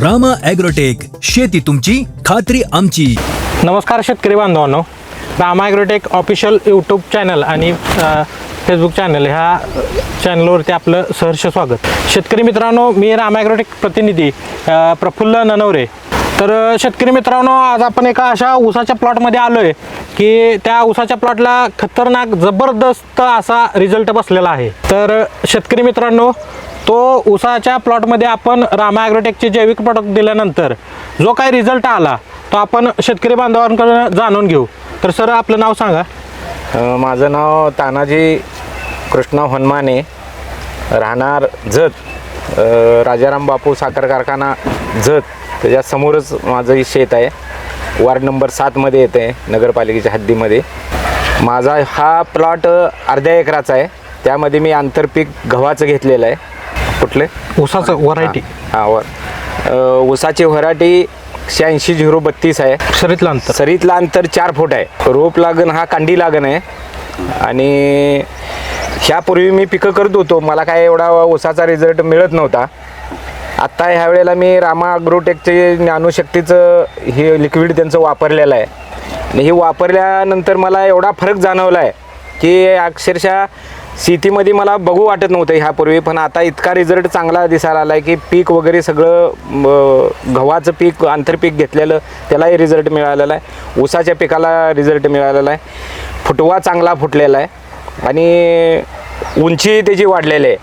Rama agrotech, शेती तुमची खात्री आमची. नमस्कार शेतकरी बांधवांनो, Rama agrotech official YouTube channel आणि फेसबुक चॅनल ह्या चॅनलवरती आपलं सहर्ष स्वागत. शेतकरी मित्रांनो, मी रामा ॲग्रोटेक प्रतिनिधी प्रफुल्ल ननवरे. तर शेतकरी मित्रांनो, आज आपण एका अशा ऊसाच्या प्लॉटमध्ये आलो आहे की त्या ऊसाच्या प्लॉटला खतरनाक जबरदस्त असा रिझल्ट बसलेला आहे. तर शेतकरी मित्रांनो, तो ऊसाच्या प्लॉटमध्ये आपण रामा ॲग्रोटेकचे जैविक प्रॉडक्ट दिल्यानंतर जो काही रिझल्ट आला तो आपण शेतकरी बांधवांकडून जाणून घेऊ. तर सर, आपलं नाव सांगा. माझं नाव तानाजी कृष्णा हनुमाने, राहणार जत, राजाराम बापू साखर कारखाना जत, त्याच्या समोरच माझं ही शेत आहे. वार्ड नंबर 7मध्ये येते, नगरपालिकेच्या हद्दीमध्ये. माझा हा प्लॉट अर्ध्या एकराचा आहे. त्यामध्ये मी आंतरपीक गव्हाचं घेतलेलं आहे. कुठले? ऊसाचं व्हरायटी. ऊसाची व्हरायटी 86-032 आहे. सरीतला अंतर 4 फूट आहे. रोप लागण हा कांडी लागण आहे. आणि ह्यापूर्वी मी पिकं करत होतो, मला काय एवढा ऊसाचा रिझल्ट मिळत नव्हता. आत्ता ह्या वेळेला मी रामा ॲग्रोटेकचे ज्ञानशक्तीचं हे लिक्विड त्यांचं वापरलेलं आहे. आणि हे वापरल्यानंतर मला एवढा फरक जाणवला आहे की अक्षरशः शेतीमध्ये मला बघू वाटत नव्हतं ह्यापूर्वी, पण आता इतका रिझल्ट चांगला दिसायला आला आहे की पीक वगैरे सगळं गव्हाचं पीक आंतरपीक घेतलेलं त्यालाही रिझल्ट मिळालेला आहे. ऊसाच्या पिकाला रिझल्ट मिळालेला आहे. फुटवा चांगला फुटलेला आहे आणि उंची त्याची वाढलेली आहे.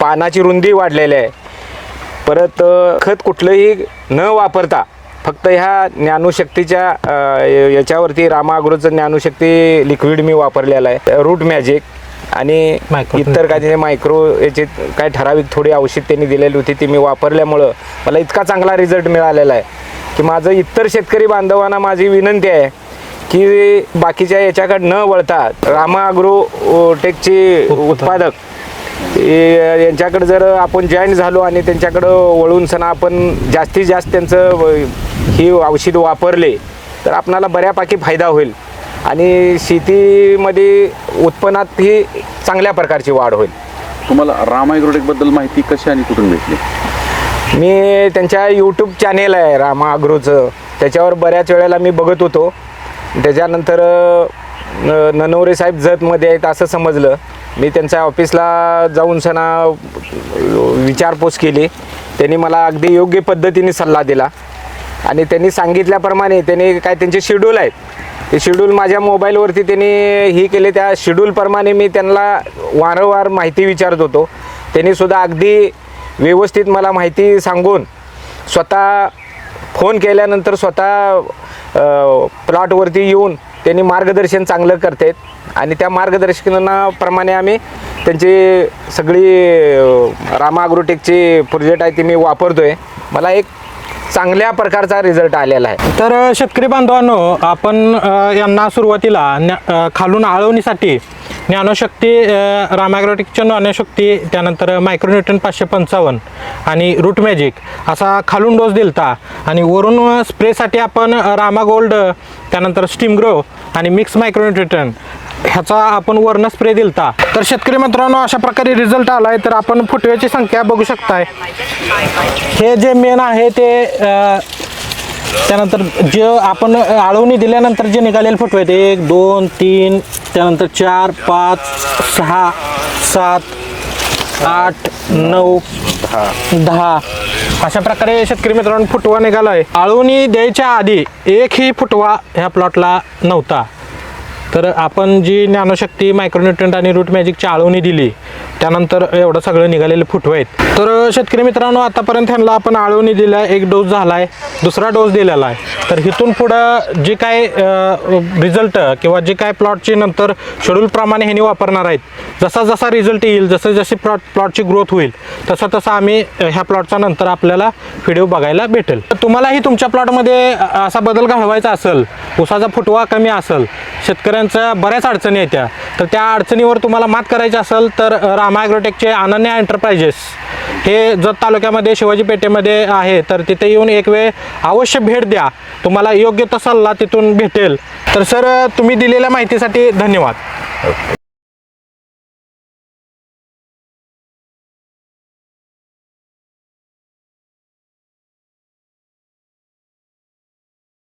पानाची रुंदी वाढलेली आहे. परत खत कुठलंही न वापरता फक्त ह्या ज्ञानशक्तीच्या याच्यावरती रामा ॲग्रोचं ज्ञानशक्ती लिक्विड मी वापरलेलं आहे. रूट मॅजिक आणि इतर काही मायक्रो याचे काही ठराविक थोडी औषध त्यांनी दिलेली होती, ती मी वापरल्यामुळं मला इतका चांगला रिझल्ट मिळालेला आहे की माझं इतर शेतकरी बांधवांना माझी विनंती आहे की बाकीच्या याच्याकडे न वळता रामा ॲग्रोटेकचे उत्पादक यांच्याकडे जर आपण जॉईन झालो आणि त्यांच्याकडं वळून सण आपण जास्तीत जास्त त्यांचं ही औषध वापरले तर आपणाला बऱ्यापैकी फायदा होईल आणि शेतीमध्ये उत्पन्नात ही चांगल्या प्रकारची वाढ होईल. तुम्हाला रामा ॲग्रोटेकबद्दल माहिती कशी आणि कुठून भेटली? मी त्यांच्या यूट्यूब चॅनेल आहे रामा ॲग्रोचं, त्याच्यावर बऱ्याच वेळेला मी बघत होतो. त्याच्यानंतर ननवरे साहेब जतमध्ये आहेत असं समजलं. मी त्यांच्या ऑफिसला जाऊन सणा विचारपूस केली. त्यांनी मला अगदी योग्य पद्धतीने सल्ला दिला आणि त्यांनी सांगितल्याप्रमाणे त्यांनी काय त्यांचे शेड्यूल आहेत, ते शेड्यूल माझ्या मोबाईलवरती त्यांनी ही केले. त्या शेड्यूलप्रमाणे मी त्यांना वारंवार माहिती विचारत होतो. त्यांनीसुद्धा अगदी व्यवस्थित मला माहिती सांगून स्वतः फोन केल्यानंतर स्वतः प्लॉटवरती येऊन त्यांनी मार्गदर्शन चांगलं करतात आणि त्या मार्गदर्शनाप्रमाणे आम्ही त्यांची सगळी रामा ॲग्रोटेकची प्रोजेक्ट आहे ती मी वापरतो आहे. मला एक चांगल्या प्रकारचा रिझल्ट आलेला आहे. तर शेतकरी बांधवांनो, आपण यांना सुरुवातीला खालून आळवणीसाठी ज्ञानशक्ती, रामा ॲग्रोटेकच्या ज्ञानशक्ती, त्यानंतर मायक्रोन्यूट्रन 555 आणि रूट मॅजिक असा खालून डोस दिलता आणि वरून स्प्रेसाठी आपण रामा गोल्ड, त्यानंतर स्टीम ग्रो आणि मिक्स मायक्रोन्यूट्रन ह्याचा आपण वर्ण स्प्रे दिलता. तर शेतकरी मित्रांनो, अशा प्रकारे रिझल्ट आला आहे. तर आपण फुटव्याची संख्या बघू शकताय. हे जे मेन आहे ते त्यानंतर जे आपण आळवणी दिल्यानंतर जे निघालेले फुटवे ते 1, 2, 3, त्यानंतर 4, 5, 6, 7, 8, 9, 10 अशा प्रकारे शेतकरी मित्रांनो फुटवा निघाला आहे. आळवणी द्यायच्या आधी एकही फुटवा ह्या प्लॉटला नव्हता. तर आपण जी ज्ञानशक्ती, मायक्रोन्यूट्रंट आणि रूट मॅजिकची आळवणी दिली त्यानंतर एवढं सगळं निघालेले फुटवे आहेत. तर शेतकरी मित्रांनो, आतापर्यंत ह्यांना आपण आळवणी दिला, 1 डोस झाला आहे, 2रा डोस दिलेला आहे. तर इथून पुढं जे काय रिझल्ट किंवा जे काय प्लॉटची नंतर शेड्यूलप्रमाणे ह्यांनी वापरणार आहेत, जसा जसा रिझल्ट येईल, जशी प्लॉटची ग्रोथ होईल तसं आम्ही ह्या प्लॉटचा नंतर आपल्याला व्हिडिओ बघायला भेटेल. तर तुम्हालाही तुमच्या प्लॉटमध्ये असा बदल घडवायचा असेल, ऊसाचा फुटवा कमी असेल, शेतकऱ्यांच्या बऱ्याच अडचणी येत्या, तर त्या अडचणीवर तुम्हाला मात करायची असेल तर रामा ॲग्रोटेकचे अनन्या एंटरप्राइजेस हे जत तालुक्यामध्ये शिवाजी पेठेमध्ये आहे. तर तिथे येऊन एक वेळ अवश्य भेट द्या, तुम्हाला योग्य तो सल्ला तिथून भेटेल. तर सर, तुम्ही दिलेल्या माहितीसाठी धन्यवाद.